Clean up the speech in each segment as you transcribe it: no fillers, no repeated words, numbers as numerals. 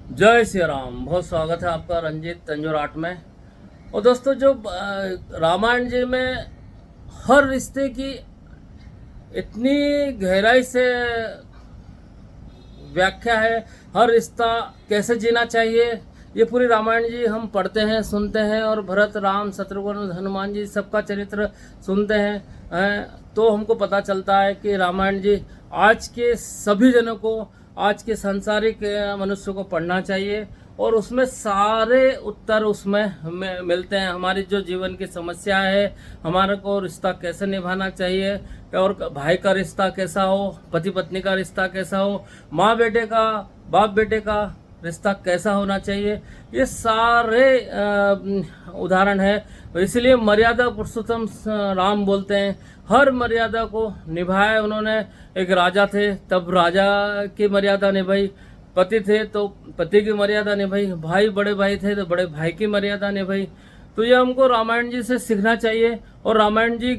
जय श्री राम। बहुत स्वागत है आपका रंजीत तंजोर आर्ट में। और दोस्तों, जो रामायण जी में हर रिश्ते की इतनी गहराई से व्याख्या है, हर रिश्ता कैसे जीना चाहिए, ये पूरी रामायण जी हम पढ़ते हैं, सुनते हैं, और भरत, राम, शत्रुघ्न, हनुमान जी सबका चरित्र सुनते हैं, तो हमको पता चलता है कि रामायण जी आज के सभी जनों को, आज के सांसारिक मनुष्य को पढ़ना चाहिए। और उसमें सारे उत्तर उसमें हमें मिलते हैं। हमारी जो जीवन की समस्या है, हमारे को रिश्ता कैसे निभाना चाहिए, और भाई का रिश्ता कैसा हो, पति पत्नी का रिश्ता कैसा हो, माँ बेटे का, बाप बेटे का रिश्ता कैसा होना चाहिए, ये सारे उदाहरण है। इसलिए मर्यादा पुरुषोत्तम राम बोलते हैं। हर मर्यादा को निभाए उन्होंने। एक राजा थे तब राजा की मर्यादा निभाई, पति थे तो पति की मर्यादा निभाई, भाई बड़े भाई थे तो बड़े भाई की मर्यादा निभाई। तो ये हमको रामायण जी से सीखना चाहिए, और रामायण जी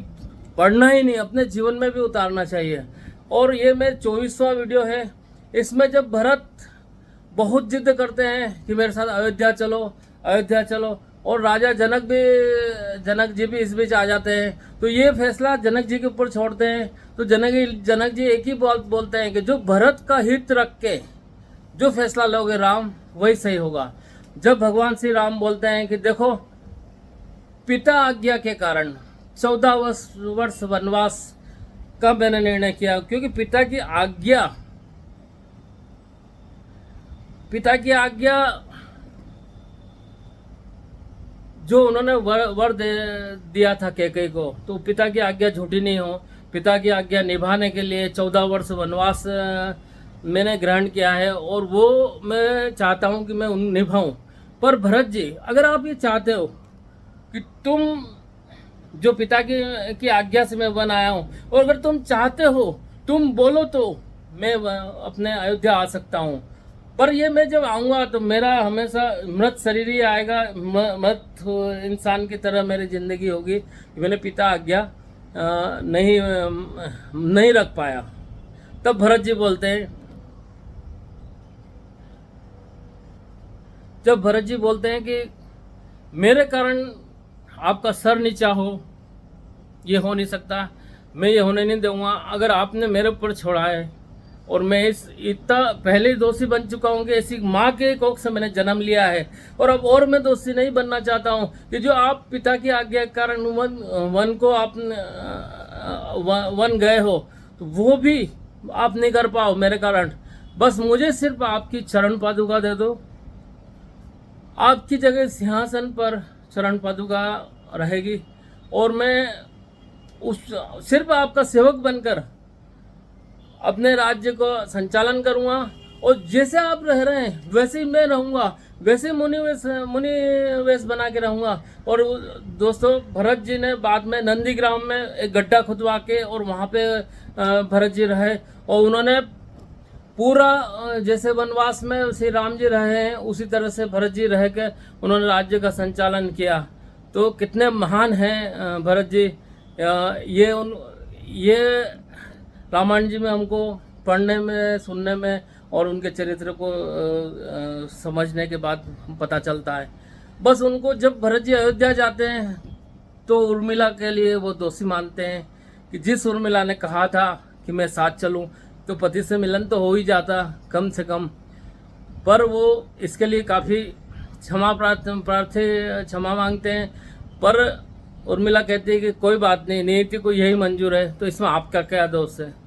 पढ़ना ही नहीं, अपने जीवन में भी उतारना चाहिए। और ये मेरे 24वां वीडियो है। इसमें जब भरत बहुत जिद करते हैं कि मेरे साथ अयोध्या चलो, अयोध्या चलो, और राजा जनक जी भी इस बीच आ जाते हैं, तो ये फैसला जनक जी के ऊपर छोड़ते हैं। तो जनक जी एक ही बात बोलते हैं कि जो भरत का हित रख के जो फैसला लोगे राम, वही सही होगा। जब भगवान श्री राम बोलते हैं कि देखो, पिता आज्ञा के कारण 14 वर्ष वनवास का मैंने निर्णय किया, क्योंकि पिता की आज्ञा जो उन्होंने वर दिया था कैकेयी को, तो पिता की आज्ञा झूठी नहीं हो। पिता की आज्ञा निभाने के लिए 14 वर्ष वनवास मैंने ग्रहण किया है, और वो मैं चाहता हूँ कि मैं उन निभाऊं। पर भरत जी, अगर आप ये चाहते हो कि तुम जो पिता की आज्ञा से मैं वन आया हूँ, और अगर तुम चाहते हो, तुम बोलो तो मैं अपने अयोध्या आ सकता हूँ। पर ये मैं जब आऊँगा तो मेरा हमेशा मृत शरीर ही आएगा, मृत इंसान की तरह मेरी ज़िंदगी होगी। मैंने पिता आज्ञा नहीं रख पाया। तब भरत जी बोलते हैं, जब भरत जी बोलते हैं कि मेरे कारण आपका सर नीचा हो, ये हो नहीं सकता, मैं ये होने नहीं दूंगा। अगर आपने मेरे ऊपर छोड़ा है, और मैं इतना पहले ही दोषी बन चुका हूँ कि ऐसी माँ के कोख से मैंने जन्म लिया है, और अब और मैं दोषी नहीं बनना चाहता हूँ कि जो आप पिता की आज्ञा के कारण वन को आप वन गए हो, तो वो भी आप नहीं कर पाओ मेरे कारण। बस मुझे सिर्फ आपकी चरण पादुका दे दो, आपकी जगह सिंहासन पर चरण पादुका रहेगी, और मैं उस सिर्फ आपका सेवक बनकर अपने राज्य को संचालन करूंगा, और जैसे आप रह रहे हैं वैसे ही मैं रहूंगा, वैसे मुनि वेश बना के रहूंगा। और दोस्तों, भरत जी ने बाद में नंदीग्राम में एक गड्ढा खुदवा के, और वहाँ पे भरत जी रहे, और उन्होंने पूरा जैसे वनवास में श्री राम जी रहे हैं, उसी तरह से भरत जी रह के उन्होंने राज्य का संचालन किया। तो कितने महान हैं भरत जी। ये रामायण जी में हमको पढ़ने में, सुनने में, और उनके चरित्र को समझने के बाद पता चलता है। बस उनको जब भरत जी अयोध्या जाते हैं, तो उर्मिला के लिए वो दोषी मानते हैं कि जिस उर्मिला ने कहा था कि मैं साथ चलूं, तो पति से मिलन तो हो ही जाता कम से कम। पर वो इसके लिए काफ़ी क्षमा मांगते हैं। पर उर्मिला कहती है कि कोई बात नहीं, नीति को यही मंजूर है, तो इसमें आपका क्या दोष है।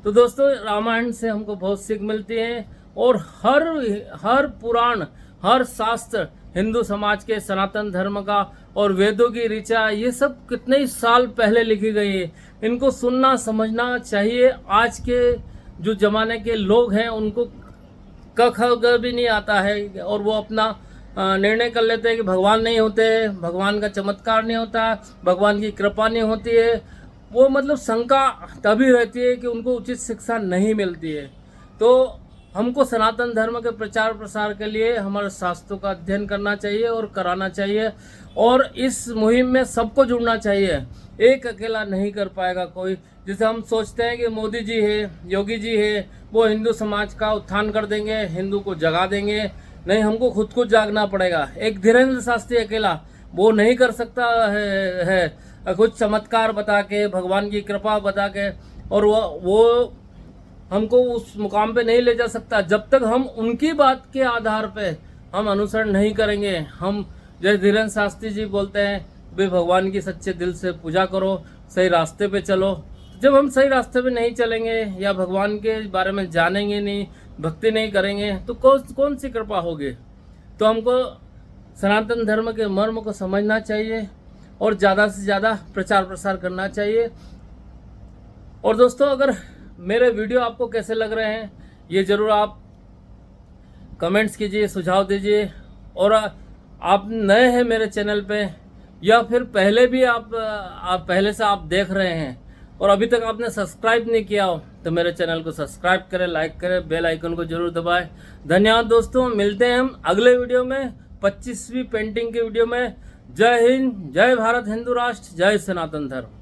तो दोस्तों, रामायण से हमको बहुत सीख मिलती है, और हर पुराण, हर शास्त्र हिंदू समाज के, सनातन धर्म का, और वेदों की ऋचा, ये सब कितने ही साल पहले लिखी गई है। इनको सुनना समझना चाहिए। आज के जो जमाने के लोग हैं, उनको क ख ग भी नहीं आता है, और वो अपना निर्णय कर लेते हैं कि भगवान नहीं होते, भगवान का चमत्कार नहीं होता, भगवान की कृपा नहीं होती है। वो मतलब शंका तभी रहती है कि उनको उचित शिक्षा नहीं मिलती है। तो हमको सनातन धर्म के प्रचार प्रसार के लिए हमारे शास्त्रों का अध्ययन करना चाहिए और कराना चाहिए, और इस मुहिम में सबको जुड़ना चाहिए। एक अकेला नहीं कर पाएगा कोई। जैसे हम सोचते हैं कि मोदी जी है, योगी जी है, वो हिंदू समाज का उत्थान कर देंगे, हिंदू को जगा देंगे, नहीं, हमको खुद को जागना पड़ेगा। एक धीरेन्द्र शास्त्री अकेला वो नहीं कर सकता है कुछ चमत्कार बता के, भगवान की कृपा बता के, और वो हमको उस मुकाम पे नहीं ले जा सकता जब तक हम उनकी बात के आधार पे हम अनुसरण नहीं करेंगे। हम जैसे धीरेन्द्र शास्त्री जी बोलते हैं, वे भगवान की सच्चे दिल से पूजा करो, सही रास्ते पे चलो। जब हम सही रास्ते पे नहीं चलेंगे या भगवान के बारे में जानेंगे नहीं, भक्ति नहीं करेंगे, तो कौन सी कृपा होगी। तो हमको सनातन धर्म के मर्म को समझना चाहिए और ज़्यादा से ज़्यादा प्रचार प्रसार करना चाहिए। और दोस्तों, अगर मेरे वीडियो आपको कैसे लग रहे हैं ये ज़रूर आप कमेंट्स कीजिए, सुझाव दीजिए। और आप नए हैं मेरे चैनल पे या फिर पहले भी आप पहले से आप देख रहे हैं और अभी तक आपने सब्सक्राइब नहीं किया हो तो मेरे चैनल को सब्सक्राइब करें, लाइक करें, बेल आइकन को जरूर दबाएं। धन्यवाद दोस्तों, मिलते हैं हम अगले वीडियो में 25वीं पेंटिंग के वीडियो में। जय हिंद, जय भारत, हिंदू राष्ट्र, जय सनातन धर्म।